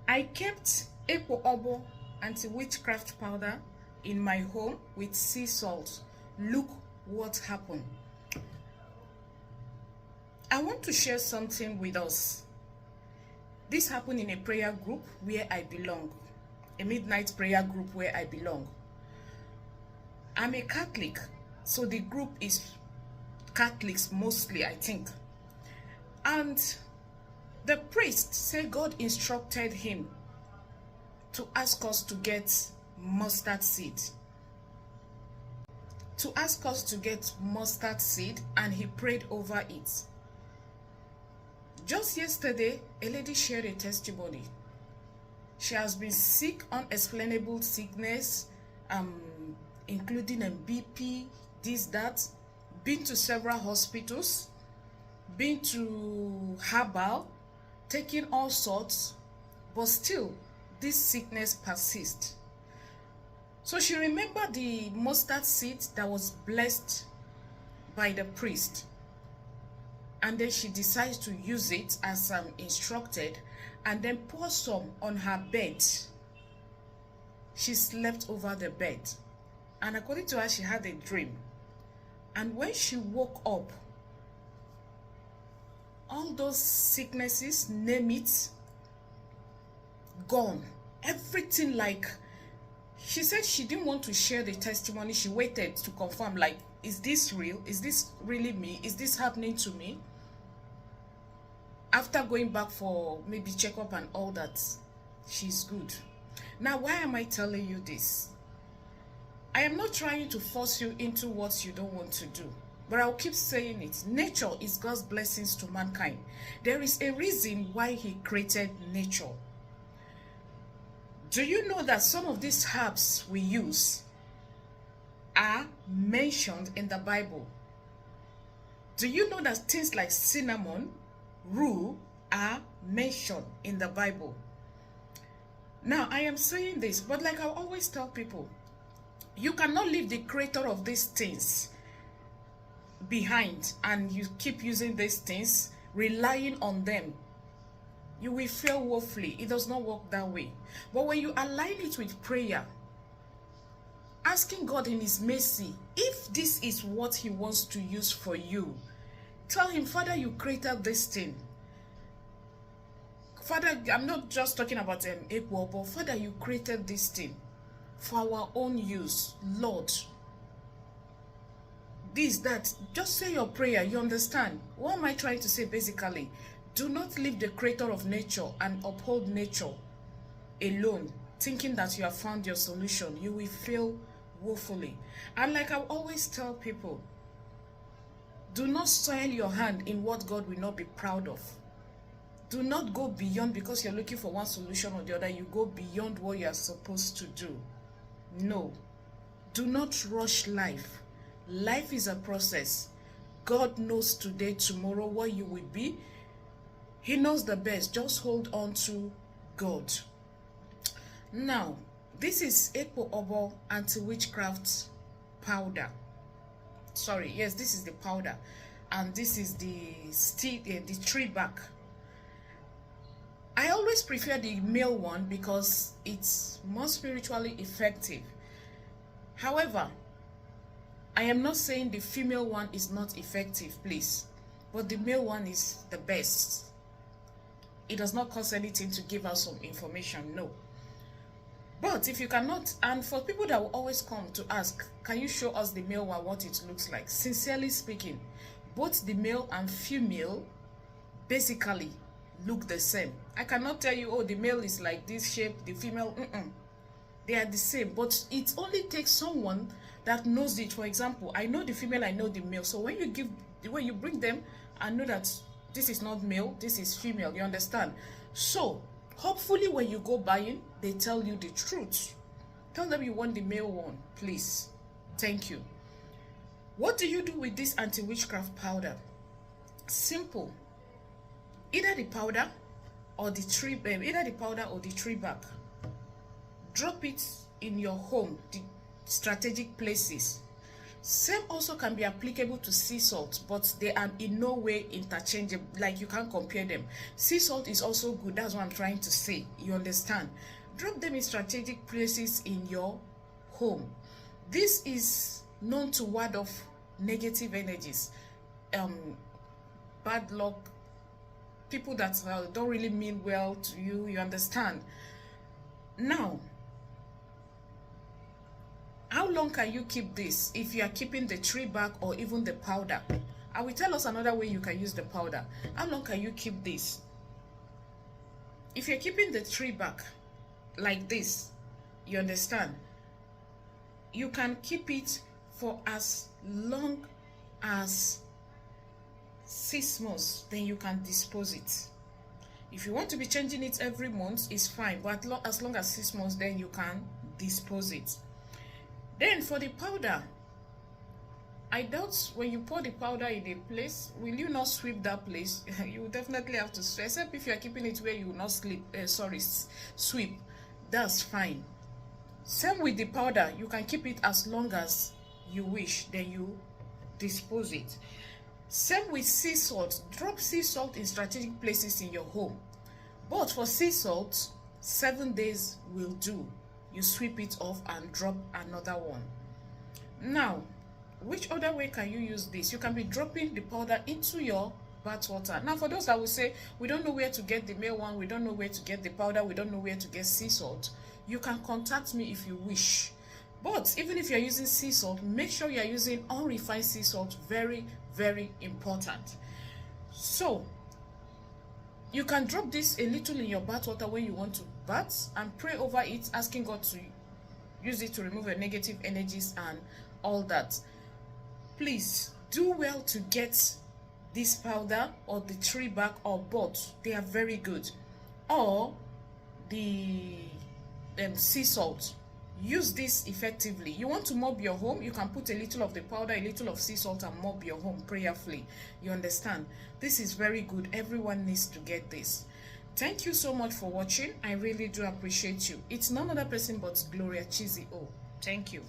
I kept Epo Obo anti-witchcraft powder in my home with sea salt. Look what happened. I want to share something with us. This happened in a prayer group where I belong, a midnight prayer group where I belong. I'm a Catholic, so the group is Catholics mostly, I think. And the priest said God instructed him to ask us to get mustard seed. To ask us to get mustard seed, and he prayed over it. Just yesterday, a lady shared a testimony. She has been sick, unexplainable sickness, including a BP, this, that, been to several hospitals, been to herbal, taking all sorts, but still, this sickness persists. So she remembered the mustard seed that was blessed by the priest. And then she decides to use it as instructed, and then pour some on her bed. She slept over the bed. And according to her, she had a dream. And when she woke up, all those sicknesses, name it, gone. Everything, like, she said she didn't want to share the testimony. She waited to confirm, like, is this real? Is this really me? Is this happening to me? After going back for maybe checkup and all that, she's good. Now, why am I telling you this? I am not trying to force you into what you don't want to do, but I'll keep saying it. Nature is God's blessings to mankind. There is a reason why he created nature. Do you know that some of these herbs we use are mentioned in the Bible? Do you know that things like cinnamon, rue are mentioned in the Bible? Now, I am saying this, but like I always tell people, you cannot leave the creator of these things behind and you keep using these things, relying on them. You will fail woefully. It does not work that way. But when you align it with prayer, asking God in his mercy, if this is what he wants to use for you, tell him, Father, you created this thing. Father, I'm not just talking about Epo, but Father, you created this thing for our own use. Lord, this, that, just say your prayer. You understand? What am I trying to say basically? Do not leave the creator of nature and uphold nature alone, thinking that you have found your solution. You will fail woefully. And like I always tell people, do not soil your hand in what God will not be proud of. Do not go beyond because you're looking for one solution or the other. You go beyond what you are supposed to do. No. Do not rush life. Life is a process. God knows today, tomorrow, what you will be. He knows the best. Just hold on to God. Now, this is Epo Obo anti-witchcraft powder. Sorry, yes, this is the powder. And this is the tree bark. I always prefer the male one because it's more spiritually effective. However, I am not saying the female one is not effective, please. But the male one is the best. It does not cost anything to give us some information, no. But if you cannot, and for people that will always come to ask, can you show us the male one, what it looks like? Sincerely speaking, both the male and female basically look the same. I cannot tell you, oh, the male is like this shape, the female, they are the same. But it only takes someone that knows it. For example, I know the female, I know the male. So when you bring them, I know that this is not male, this is female, you understand? So hopefully when you go buying, they tell you the truth. Tell them you want the male one, please. Thank you. What do you do with this anti-witchcraft powder? Simple. Either the powder or the tree bark. Drop it in your home, the strategic places. Same also can be applicable to sea salt, but they are in no way interchangeable. Like, you can't compare them. Sea salt is also good. That's what I'm trying to say. You understand? Drop them in strategic places in your home. This is known to ward off negative energies, bad luck, people that don't really mean well to you. You understand? Now, how long can you keep this if you are keeping the tree bark or even the powder? I will tell us another way you can use the powder. How long can you keep this? If you're keeping the tree bark like this, you understand, you can keep it for as long as 6 months, then you can dispose it. If you want to be changing it every month, it's fine, but as long as 6 months, then you can dispose it. Then for the powder, I doubt when you pour the powder in a place, will you not sweep that place? You will definitely have to sweep, except if you are keeping it where you will not sweep. That's fine. Same with the powder, you can keep it as long as you wish, then you dispose it. Same with sea salt. Drop sea salt in strategic places in your home. But for sea salt, 7 days will do. You sweep it off and drop another one. Now, which other way can you use this? You can be dropping the powder into your bath water. Now, for those that will say, we don't know where to get the male one, we don't know where to get the powder, we don't know where to get sea salt, you can contact me if you wish. But even if you're using sea salt, make sure you're using unrefined sea salt. Very, very important. So, you can drop this a little in your bath water when you want to bath and pray over it, asking God to use it to remove your negative energies and all that. Please do well to get this powder or the tree bark or both. They are very good. Or the sea salt. Use this effectively. You want to mop your home, you can put a little of the powder, a little of sea salt, and mop your home prayerfully. You understand? This is very good. Everyone needs to get this. Thank you so much for watching. I really do appreciate you. It's none other person but Gloria Chizzy O. Thank you.